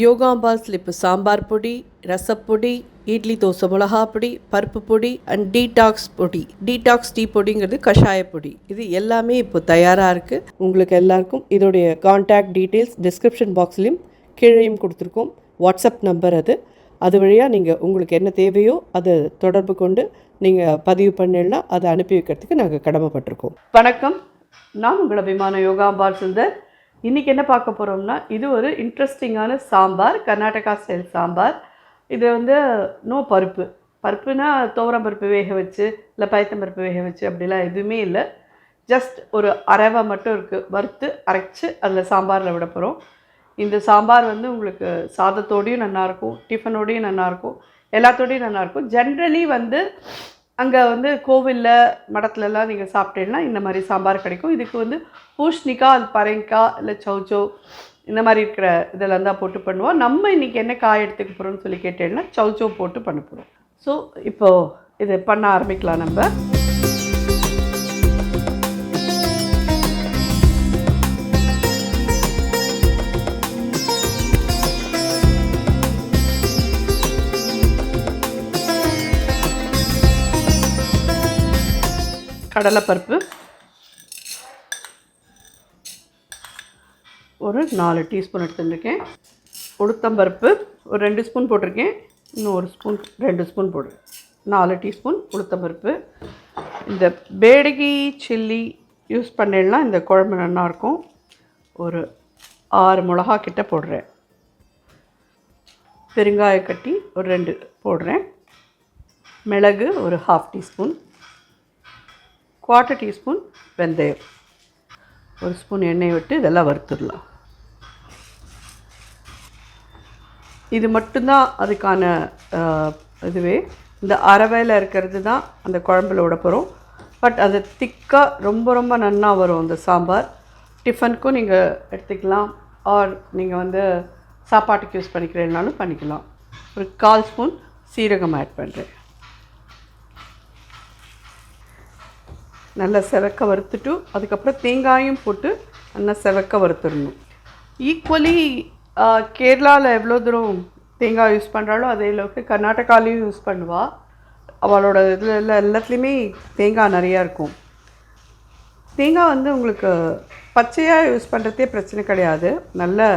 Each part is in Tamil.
யோகாம்பாஸில் இப்போ சாம்பார் பொடி, ரசப்பொடி, இட்லி தோசை மிளகா பொடி, பருப்பு பொடி அண்ட் டீடாக்ஸ் பொடி. டீடாக்ஸ் டீ பொடிங்கிறது கஷாய பொடி. இது எல்லாமே இப்போ தயாராக இருக்குது. உங்களுக்கு எல்லாருக்கும் இதோடைய கான்டாக்ட் டீட்டெயில்ஸ் டிஸ்கிரிப்ஷன் பாக்ஸ்லேயும் கீழேயும் கொடுத்துருக்கோம். வாட்ஸ்அப் நம்பர் அது வழியாக நீங்கள் உங்களுக்கு என்ன தேவையோ அதை தொடர்பு கொண்டு நீங்கள் பதிவு பண்ணிடலாம். அதை அனுப்பி வைக்கிறதுக்கு நாங்கள் கடமைப்பட்டிருக்கோம். வணக்கம், நான் உங்கள் அபிமான யோகாம்பாள் சுந்தர். இன்றைக்கி என்ன பார்க்க போகிறோம்னா, இது ஒரு இன்ட்ரெஸ்டிங்கான சாம்பார், கர்நாடகா ஸ்டைல் சாம்பார். இது நோ பருப்புனா துவரம் பருப்பு வேக வச்சு இல்லை பயத்தம் பருப்பு வேக வச்சு அப்படிலாம் எதுவுமே இல்லை. ஜஸ்ட் ஒரு அரவை மட்டும் இருக்குது, வறுத்து அரைச்சி அதில் சாம்பாரில் விட போகிறோம். இந்த சாம்பார் உங்களுக்கு சாதத்தோடையும் நல்லாயிருக்கும், டிஃபனோடையும் நல்லாயிருக்கும், எல்லாத்தோடையும் நல்லாயிருக்கும். ஜென்ரலி அங்கே கோவிலில் மடத்துலலாம் நீங்கள் சாப்பிட்டீங்கன்னா இந்த மாதிரி சாம்பார் கிடைக்கும். இதுக்கு பூஷ்ணிக்காய், அது பரங்கிக்காய் இல்லை சௌச்சோ இந்த மாதிரி இருக்கிற இதெல்லாம் தான் போட்டு பண்ணுவோம். நம்ம இன்றைக்கி என்ன காய் எடுத்துக்க போகிறோம்னு சொல்லி கேட்டேன்னா சௌச்சோ போட்டு பண்ண போகிறோம். ஸோ இப்போது இது பண்ண ஆரம்பிக்கலாம். நம்ம கடலைப்பருப்பு ஒரு 4 டீஸ்பூன் எடுத்துருக்கேன். உளுத்தம்பருப்பு ஒரு 2 ஸ்பூன் போட்டிருக்கேன். இன்னும் 1 ஸ்பூன் 2 ஸ்பூன் போடுறேன். 4 டீஸ்பூன் உளுத்தம்பருப்பு. இந்த பேடகி சில்லி யூஸ் பண்ணிடலாம், இந்த குழம்பு நல்லாயிருக்கும். ஒரு 6 மிளகா கிட்ட போடுறேன். பெருங்காய கட்டி ஒரு 2 போடுறேன். மிளகு ஒரு 1/2 டீஸ்பூன். 1/4 டீஸ்பூன் வெந்தயம். 1 ஸ்பூன் எண்ணெய் விட்டு இதெல்லாம் வறுத்துடலாம். இது மட்டும்தான் அதுக்கான இதுவே. இந்த அரவையில் இருக்கிறது தான் அந்த குழம்புல விட போகிறோம். பட் அது திக்காக ரொம்ப ரொம்ப நன்னா வரும் அந்த சாம்பார். டிஃபனுக்கும் நீங்கள் எடுத்துக்கலாம், ஆர் நீங்கள் சாப்பாட்டுக்கு யூஸ் பண்ணிக்கிறேன்னாலும் பண்ணிக்கலாம். ஒரு 1/4 ஸ்பூன் சீரகம் ஆட் பண்ணுறேன். நல்லா செவக்க வறுத்துட்டு அதுக்கப்புறம் தேங்காயும் போட்டு நல்லா செவக்க வறுத்துடணும். ஈக்குவலி கேரளாவில் எவ்வளோ தூரம் தேங்காய் யூஸ் பண்ணுறாளோ அதே அளவுக்கு கர்நாடகாலையும் யூஸ் பண்ணுவாள். அவளோட இதில் எல்லாத்துலேயுமே தேங்காய் நிறையா இருக்கும். தேங்காய் உங்களுக்கு பச்சையாக யூஸ் பண்ணுறதே பிரச்சனை கிடையாது. நல்ல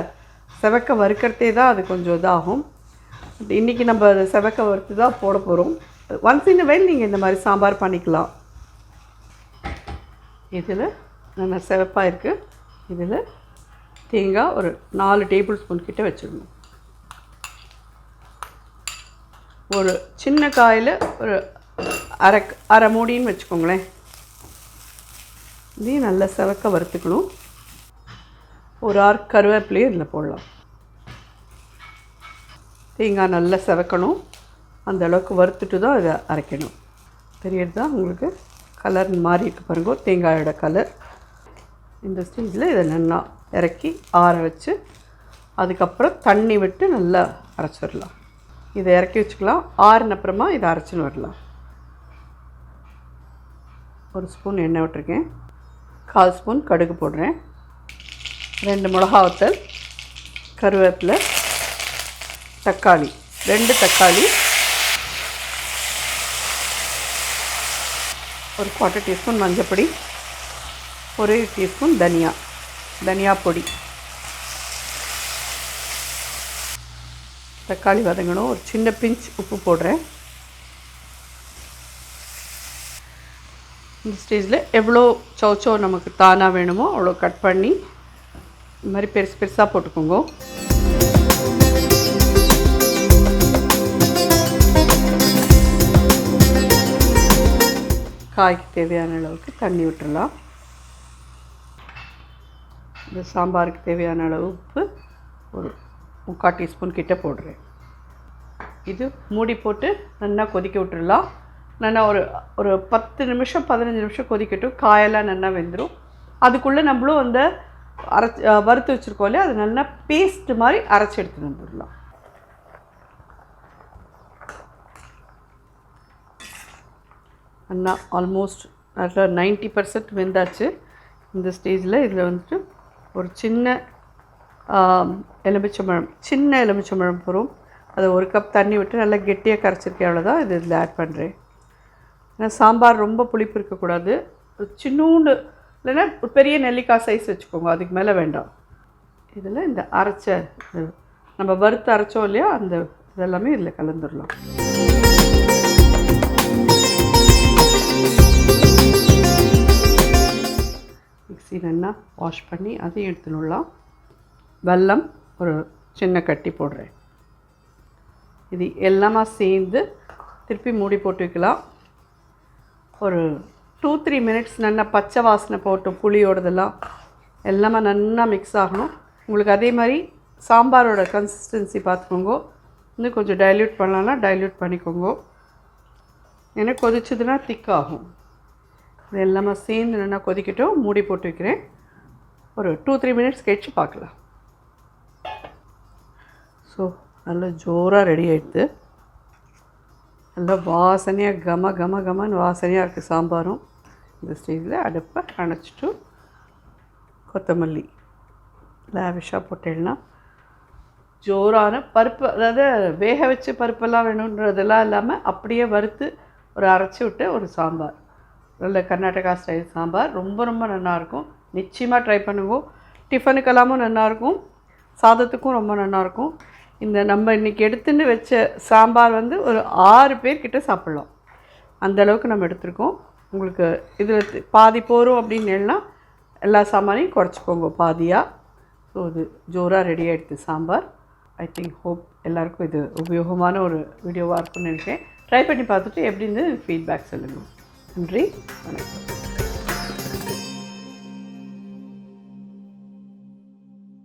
செவக்க வறுக்கிறதே தான் அது கொஞ்சம் இதாகும். இன்றைக்கி நம்ம அதை செவக்க வறுத்து தான் போட போகிறோம். ஒன்ஸ் இன் வைல் நீங்கள் இந்த மாதிரி சாம்பார் பண்ணிக்கலாம். இதில் நல்லா சிவப்பாக இருக்குது. இதில் தேங்காய் ஒரு 4 டேபிள் ஸ்பூன் கிட்ட வச்சிடணும். ஒரு சின்ன காயில் ஒரு அரை மூடின்னு வச்சுக்கோங்களேன். இதையும் நல்லா சிவக்க வறுத்துக்கணும். ஒரு 6 கருவேப்பிலையும் இதில் போடலாம். தேங்காய் நல்லா சிவக்கணும். அந்த அளவுக்கு வறுத்துட்டு தான் இதை அரைக்கணும். தெரியுறதா உங்களுக்கு? கலர் மாறி இருக்கு பாருங்க, தேங்காயோட கலர். இந்த ஸ்டேஜில் இதை நல்லா இறக்கி ஆற வச்சு அதுக்கப்புறம் தண்ணி விட்டு நல்லா அரைச்சிடலாம். இதை இறக்கி வச்சுக்கலாம். ஆறுனப்புறமா இதை அரைச்சின்னு வரலாம். 1 ஸ்பூன் எண்ணெய் விட்டுருக்கேன். 1/4 ஸ்பூன் கடுகு போடுறேன். 2 மிளகா வத்தல், கருவேப்பிலை, தக்காளி 2 தக்காளி, ஒரு 1/4 டீஸ்பூன் மஞ்சப்பொடி, 1 டீஸ்பூன் தனியா பொடி. தக்காளி வதங்கணும். ஒரு சின்ன பிஞ்ச் உப்பு போடுறேன். இந்த ஸ்டேஜில் எவ்வளோ சௌச்சோ நமக்கு தானாக வேணுமோ அவ்வளோ கட் பண்ணி இந்த மாதிரி பெருசு பெருசாக போட்டுக்கோங்க. காய்க்கு தேவையான அளவுக்கு தண்ணி விட்டுடலாம். இந்த சாம்பாருக்கு தேவையான அளவு உப்பு ஒரு 3/4 டீஸ்பூன் கிட்ட போடுறேன். இது மூடி போட்டு நல்லா கொதிக்க விட்டுடலாம். நல்லா ஒரு 10 நிமிஷம் 15 நிமிஷம் கொதிக்கட்டும். காயெல்லாம் நல்லா வெந்துடும். அதுக்குள்ளே நம்மளும் வறுத்து வச்சுருக்கோம் இல்லையா, அது நல்லா பேஸ்ட் மாதிரி அரைச்சி எடுத்துன்னு வந்துடலாம். நல்லா ஆல்மோஸ்ட் நல்லா 90% வெந்தாச்சு. இந்த ஸ்டேஜில் இதில் ஒரு சின்ன எலுமிச்சம்பழம், சின்ன எலுமிச்சம்பழம் போகிறோம். அதை 1 கப் தண்ணி விட்டு நல்லா கெட்டியாக கரைச்சிருக்கேன். அவ்வளோதான். இது இதில் ஆட் பண்ணுறேன். ஏன்னா சாம்பார் ரொம்ப புளிப்பு இருக்கக்கூடாது. சின்னூண்டு இல்லைன்னா பெரிய நெல்லிக்காய் சைஸ் வச்சுக்கோங்க, அதுக்கு மேலே வேண்டாம். இதில் இந்த அரைச்ச நம்ம வறுத்து அரைச்சோம் இல்லையா, அந்த இதெல்லாமே இதில் கலந்துடலாம். மிக்ஸி நல்லா வாஷ் பண்ணி அதையும் எடுத்துடலாம். வெல்லம் ஒரு சின்ன கட்டி போடுறேன். இது எல்லாமே சேர்ந்து திருப்பி மூடி போட்டு வைக்கலாம். ஒரு 2-3 மினிட்ஸ் நல்லா பச்சை வாசனை போட்டு புளியோடதெல்லாம் எல்லாமே நல்லா மிக்ஸ் ஆகணும். உங்களுக்கு அதே மாதிரி சாம்பாரோட கன்சிஸ்டன்சி பார்த்துக்கோங்க. இன்னும் கொஞ்சம் டைல்யூட் பண்ணலாம்னா டைல்யூட் பண்ணிக்கோங்க. ஏன்னா கொதிச்சதுன்னா திக்காகும். இது எல்லாமே சேர்ந்து நல்லா கொதிக்கட்டும். மூடி போட்டு வைக்கிறேன். ஒரு 2-3 மினிட்ஸ் கழிச்சு பார்க்கலாம். ஸோ நல்லா ஜோராக ரெடி ஆகிடுது. நல்லா வாசனையாக கமன்னு வாசனையாக இருக்குது சாம்பாரும். இந்த ஸ்டேஜில் அடுப்பை அணைச்சிட்டு கொத்தமல்லி லேவிஷாக போட்டேன்னா ஜோரான பருப்பு, அதாவது வேக வச்சு பருப்பெல்லாம் வேணுன்றதெல்லாம் இல்லாமல் அப்படியே வறுத்து ஒரு அரைச்சி விட்டு ஒரு சாம்பார், நல்ல கர்நாடகா ஸ்டைல் சாம்பார் ரொம்ப ரொம்ப நல்லாயிருக்கும். நிச்சயமாக ட்ரை பண்ணுங்க. டிஃபனுக்கெல்லாமும் நல்லாயிருக்கும், சாதத்துக்கும் ரொம்ப நல்லாயிருக்கும். இந்த நம்ம இன்றைக்கி எடுத்துன்னு வச்ச சாம்பார் வந்து ஒரு 6 பேர்கிட்ட சாப்பிட்லாம், அந்தளவுக்கு நம்ம எடுத்துருக்கோம். உங்களுக்கு இதில் பாதி போகிறோம் அப்படின்னா எல்லா சாமானையும் குறைச்சிக்கோங்க பாதியாக. ஸோ இது ஜோராக ரெடி ஆகிடுது சாம்பார். ஐ திங்க் ஹோப் எல்லாருக்கும் இது உபயோகமான ஒரு வீடியோவாக இருக்கும்னு நினைக்கிறேன். ட்ரை பண்ணி பார்த்துட்டு எப்படின்னு ஃபீட்பேக் சொல்லுங்கள். நன்றி, வணக்கம்.